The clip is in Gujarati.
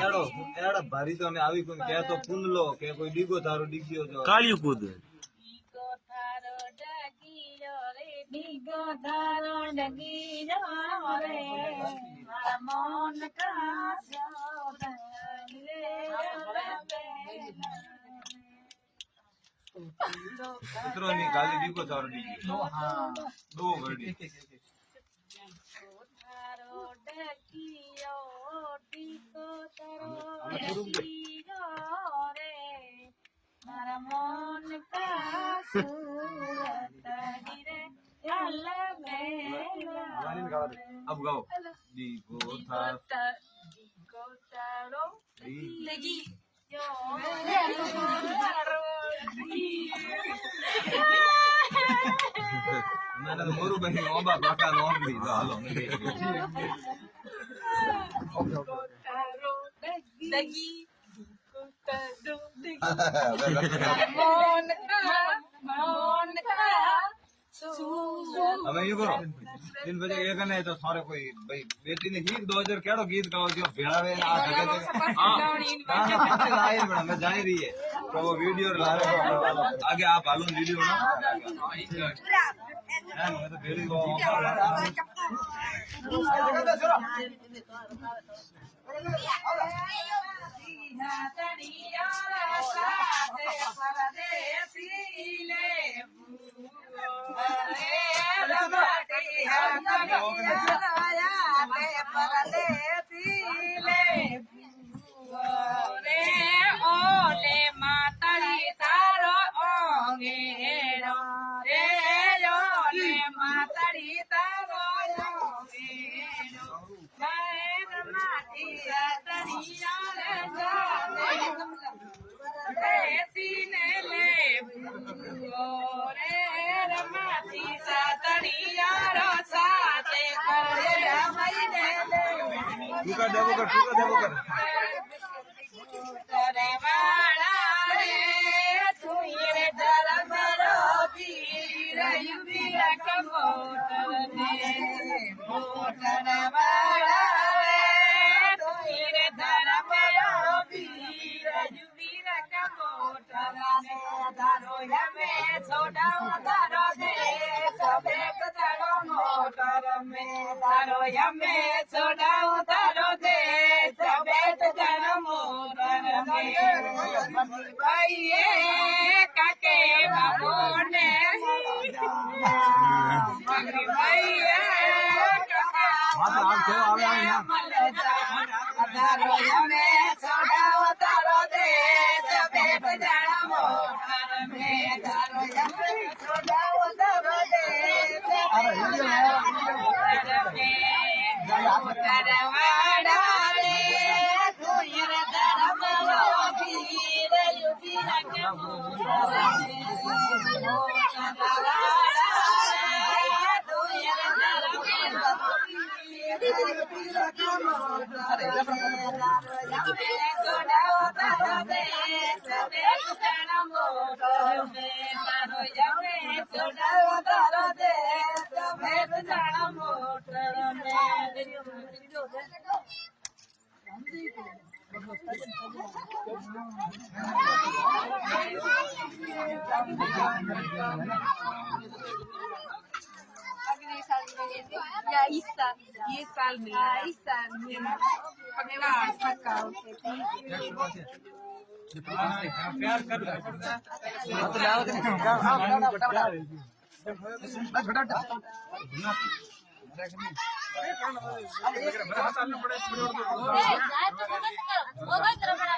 એડો એડા ભારી તો ને આવી કોઈ કે તો કુંડલો કે કોઈ ડીગો તારો ડીગ્યો જો કાળિયું કૂદ ડીગો થારો ડગીયો રે ડીગો થારો ડગીયો રે મારા મન કાસો રે મિત્રો ની ગાલી ડીગો તારો ડીગ્યો હા દો વર્ડી થારો ડગીયો ડીગો થારો ડગીયો રે મારા મન કાસો રે अब गाओ ડીગો થારો લગી મેં તો મોરું બની ઓબા બાકા નો ઓબલી તો હાલો લગી હવે યુ કરો दिन बजे एक ने तो सारे कोई भाई बेटी ने गीत 2000 केड़ो गीत गाओ जो भेड़ावे आ जगह हां आए बड़ा मैं जानी रही है तो वो वीडियो ला रहे हो आगे आप हालो वीडियो ना मैं तो भेड़ी को ઓલે માતારી તારો ઓંગેરો રે ઓલે માતારી તારો ઓંગેરો મારે માટી તરિયા રે બેસીને લે રે રમાતી સાતરિયા રો સાથે કરે રમાઈને લે टूका देवो कर કરે વાળા રે તું રે ધરમ રો પીર યુબિયા કમોટર ને મોટર વાળા રે તું રે ધરમ રો પીર યુબિયા કમોટર ને તારો યમે છોડાવ તારો દે સબે તારો મોટર મે તારો યમે છોડાવ તારો દે સબે તારો મોટર મે ભાઈએ કાકે બાબો ને મગરી ભાઈએ माता आप चलो आवे आवे ना તારો યમે છોડાવ તારો દે સબે તારો મોટર મે તારો યમે છોડાવ તારો દે મોટરવાડા રે તું રે ધરમ રો પીર યુબિયા કે મોટરવાડા રે તું રે ધરમ રો પીર યુબિયા કે મોટરવાડા રે છોડાવ તારો દે સબે તારો મોટર મે તારો યમે છોડાવ તારો દે સબે તારો મોટર મે Ya Isa, ये साल में इस साल में पक्का पक्का प्यार कर ओके